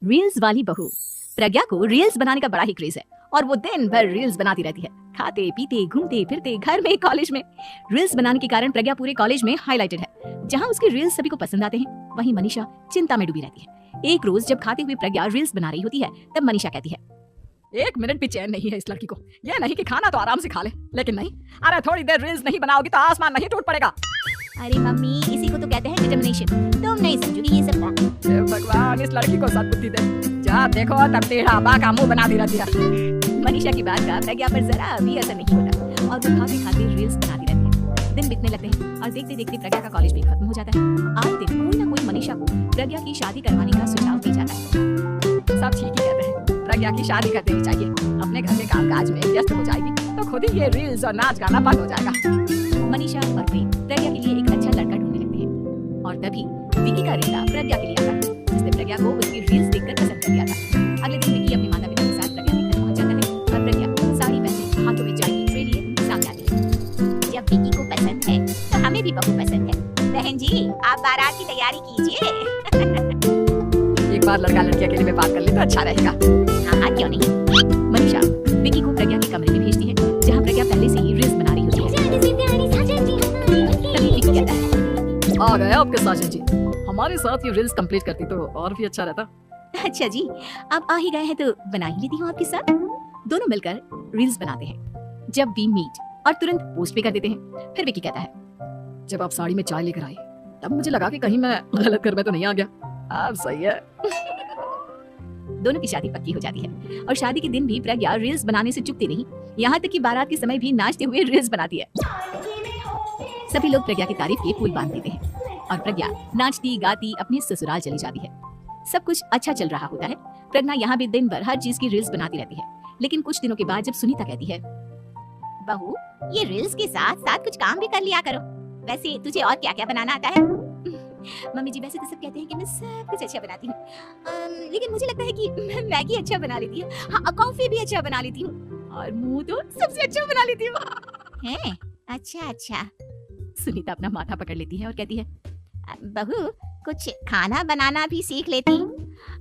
Reels वाली बहू। प्रज्ञा को रील्स बनाने का बड़ा ही क्रेज है और वो दिन भर रील्स बनाती रहती है, खाते पीते घूमते फिरते घर में कॉलेज में। रील्स बनाने के कारण प्रज्ञा पूरे कॉलेज में हाईलाइटेड है। जहाँ उसके रील्स सभी को पसंद आते हैं, वहीं मनीषा चिंता में डूबी रहती है। एक रोज जब खाते हुए प्रज्ञा रील्स बना रही होती है, तब मनीषा कहती है, एक मिनट भी चैन नहीं है इस लड़की को। ये नहीं कि खाना तो आराम से खा ले, लेकिन नहीं, अरे थोड़ी देर रील्स नहीं बनाओगी तो आसमान नहीं टूट पड़ेगा। अरे मम्मी, इसी को तो कहते हैं डिटर्मिनेशन। तुम नहीं समझोगी ये सब। भगवान इस लड़की को सद्बुद्धि दे। जहाँ देखो तब टेढ़ा बाका मुंह बनाती रहती है। मनीषा की बात का प्रज्ञा पर जरा भी असर नहीं होता और वो खाते खाते रील्स बनाती रहती है। दिन बीतने लगते हैं और देखते देखते प्रज्ञा का कॉलेज भी खत्म हो जाता है। आज दिन कोई ना कोई मनीषा को प्रज्ञा की शादी करवाने का सुझाव दे जाता है। सब ठीक ही कहते हैं, प्रज्ञा की शादी कर देनी चाहिए। अपने घर के कामकाज में व्यस्त हो जाएगी तो खुद ही ये रील्स और नाच गाना बंद हो जाएगा। मनीषा और प्रेम प्रज्ञा के लिए एक अच्छा लड़का ढूंढने लगते हैं और तभी विकी का रिश्ता प्रज्ञा के लिए आता है, जिसने प्रज्ञा को उसकी रील्स देखकर पसंद कर लिया था। अगले दिन विकी अपने माता पिता के साथ प्रज्ञा के घर पहुंच जाता है और प्रज्ञा साड़ी पहने हाथों में चाय की ट्रे लिए सामने आती है। जब विकी को पसंद है तो हमें भी बहुत पसंद है। बहन जी, आप बारात की तैयारी कीजिए। एक बार लड़का लड़की अकेले में बात कर ले तो अच्छा रहेगा। हाँ, क्यों नहीं। मनीषा विकी को प्रज्ञा के कमरे में भेजती है, जहाँ प्रज्ञा पहले से ही रील्स बना रही होती है। तभी विकी कहता है, आ गए आपके साजन जी। हमारे साथ ये रील्स कंप्लीट करती तो और भी अच्छा रहता। अच्छा जी, आप आ ही गए हैं तो बना ही लेती हूँ आपके साथ। दोनों मिलकर रील्स बनाते हैं। जब वी मीट और तुरंत पोस्ट भी कर देते हैं। फिर विकी कहता है, जब आप साड़ी में चाय लेकर आई तब मुझे लगा कि कहीं मैं गलत घर में तो नहीं आ गया। अब सही है। दोनों की शादी पक्की हो जाती है और शादी के दिन भी प्रज्ञा रील्स बनाने से चुकती नहीं। यहाँ तक कि बारात के समय भी नाचते हुए रील्स बनाती है। सभी लोग प्रज्ञा की तारीफ के पुल बांध देते हैं और प्रज्ञा नाचती गाती अपने ससुराल चली जाती है। सब कुछ अच्छा चल रहा होता है। प्रज्ञा यहाँ भी दिन भर हर चीज की रील्स बनाती रहती है। लेकिन कुछ दिनों के बाद जब सुनीता कहती है, बहू, ये रील्स के साथ साथ कुछ काम भी कर लिया करो। वैसे तुझे और क्या क्या बनाना आता है? मम्मी जी, वैसे तो सब कहते हैं कि मैं सब कुछ अच्छा बनाती हूँ, लेकिन मुझे लगता है कि मैं मैगी अच्छा बना लेती हूँ, हाँ, कॉफी भी अच्छा बना लेती हूँ और मुंह तो सबसे अच्छा बना लेती हूँ। हैं? अच्छा अच्छा। सुनीता अपना माथा पकड़ लेती है और कहती है, बहू, कुछ खाना बनाना भी सीख लेती।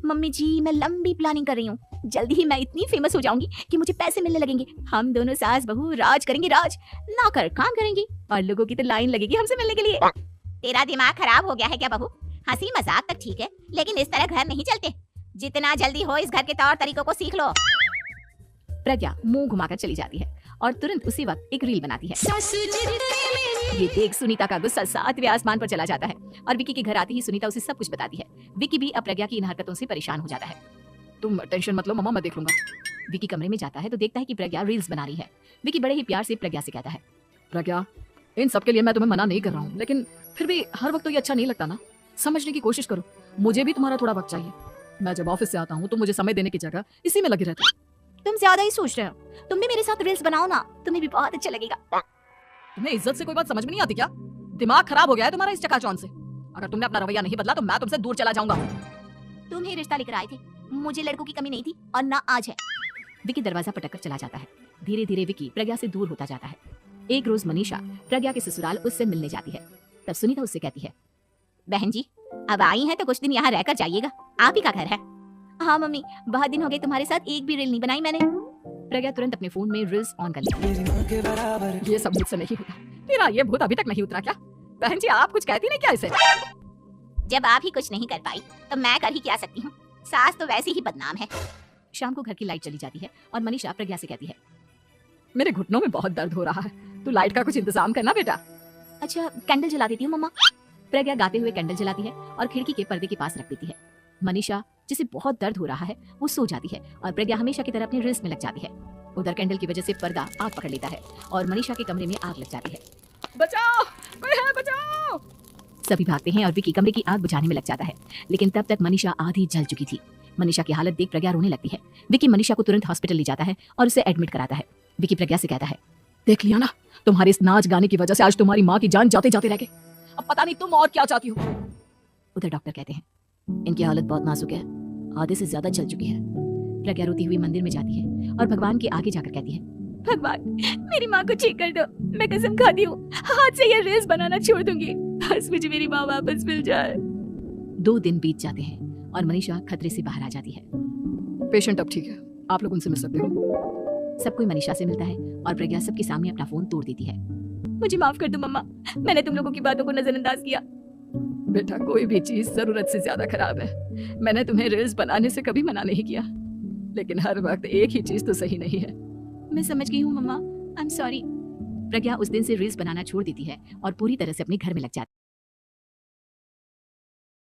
मम्मी जी, मैं लंबी प्लानिंग कर रही हूँ। जल्दी ही मैं इतनी फेमस हो जाऊंगी कि मुझे पैसे मिलने लगेंगे। हम दोनों सास बहू राज करेंगे, राज नौकर काम करेंगे और लोगों की तो लाइन लगेगी हमसे मिलने के लिए। तेरा दिमाग खराब हो गया है क्या बहू? हंसी मजाक तक ठीक है, लेकिन इस तरह घर नहीं चलते। जितना जल्दी हो इस घर के तौर तरीकों को सीख लो। प्रज्ञा मुंह घुमाकर चली जाती है और तुरंत उसी वक्त एक रील बनाती है। ये देख सुनीता का गुस्सा 7वें आसमान पर चला जाता है और विकी के घर आते ही सुनीता उसे सब कुछ बताती है। विकी भी अब प्रज्ञा की इन हरकतों से परेशान हो जाता है। तुम टेंशन मत लो मम्मा, मैं देख लूंगा। विकी कमरे में जाता है तो देखता है कि प्रज्ञा रील्स बना रही है। विकी बड़े ही प्यार से प्रज्ञा से कहता है, प्रज्ञा, इन सब के लिए मैं तुम्हें मना नहीं कर रहा हूँ, लेकिन फिर भी हर वक्त तो ये अच्छा नहीं लगता ना। समझने की कोशिश करो, मुझे भी तुम्हारा थोड़ा वक्त चाहिए। मैं जब ऑफिस से आता हूँ तो मुझे समय देने की जगह इसी में लगी रहती है। तुम ज्यादा ही सोच रहे हो। तुम भी मेरे साथ रील्स बनाओ ना, तुम्हें भी बहुत अच्छा लगेगा। तुम्हें इज्जत से कोई बात समझ में नहीं आती क्या? दिमाग खराब हो गया है तुम्हारा इस चकाचौंध से। अगर तुमने अपना रवैया नहीं बदला तो मैं तुमसे दूर चला जाऊंगा। तुम ही रिश्ता लेकर आए थे, मुझे लड़कों की कमी नहीं थी और ना आज है। विकी दरवाजा पटककर चला जाता है। धीरे धीरे विकी प्रज्ञा से दूर होता जाता है। एक रोज मनीषा प्रज्ञा के ससुराल उससे मिलने जाती है। तब सुनीता उससे कहती है, बहन जी, अब आई हैं तो कुछ दिन यहाँ रहकर जाइएगा, आप ही का घर है। हाँ मम्मी, बहुत दिन हो गए तुम्हारे साथ एक भी रील नहीं बनाई मैंने। प्रज्ञा तुरंत अपने फोन में रील्स ऑन कर लेती है। ये सब मुझसे नहीं होता। तेरा ये भूत अभी तक नहीं उतरा क्या? बहन जी, आप कुछ कहती नहीं क्या इसे? जब आप ही कुछ नहीं कर पाई तो मैं कर ही क्या सकती हूँ। सास तो वैसे ही बदनाम है। शाम को घर की लाइट चली जाती है और मनीषा प्रज्ञा से कहती है, मेरे घुटनों में बहुत दर्द हो रहा है, तू लाइट का कुछ इंतजाम करना बेटा। अच्छा, कैंडल जला देती हूँ मम्मा। प्रज्ञा गाते हुए कैंडल जलाती है और खिड़की के पर्दे के पास रख देती है। मनीषा, जिसे बहुत दर्द हो रहा है, वो सो जाती है और प्रज्ञा हमेशा की तरह अपने रील्स में लग जाती है। उधर कैंडल की वजह से पर्दा आग पकड़ लेता है और मनीषा के कमरे में आग लग जाती है। बचाओ, कोई है, बचाओ। सभी भागते हैं और विकी कमरे की आग बुझाने में लग जाता है, लेकिन तब तक मनीषा आधी जल चुकी थी। मनीषा की हालत देख प्रज्ञा रोने लगती है। विकी मनीषा को तुरंत हॉस्पिटल ले जाता है और उसे एडमिट कराता है। विकी प्रज्ञा से कहता है, देख लिया ना, तुम्हारे इस नाच गाने की वजह से आज तुम्हारी माँ की जान जाते जाते रह गई। अब पता नहीं तुम और क्या चाहती हो। उधर डॉक्टर कहते हैं, इनकी हालत बहुत नाजुक है, आधे से ज्यादा जल चुकी है। प्रज्ञा रोती हुई मंदिर में जाती है और भगवान के आगे जाकर कहती है, भगवान, मेरी माँ को ठीक कर दो। मैं कसम खाती हूँ, हाथ से ये रील्स बनाना छोड़ दूंगी। बस मुझे मेरी माँ वापस मिल जाए। 2 दिन बीत जाते हैं और मनीषा खतरे से बाहर आ जाती है। पेशेंट अब ठीक है, आप लोग उनसे मिल सकते हो। सब कोई मनीषा से मिलता है और प्रज्ञा सबके सामने अपना फोन तोड़ देती है। मुझे माफ कर दो मम्मा, मैंने तुम लोगों की बातों को नजरअंदाज किया। बेटा, कोई भी चीज जरूरत से ज्यादा खराब है। मैंने तुम्हें रील्स बनाने से कभी मना नहीं किया, लेकिन हर वक्त एक ही चीज तो सही नहीं है। मैं समझ गई हूँ मम्मा, आई एम सॉरी। प्रज्ञा उस दिन से रील्स बनाना छोड़ देती है और पूरी तरह से अपने घर में लग जाती है।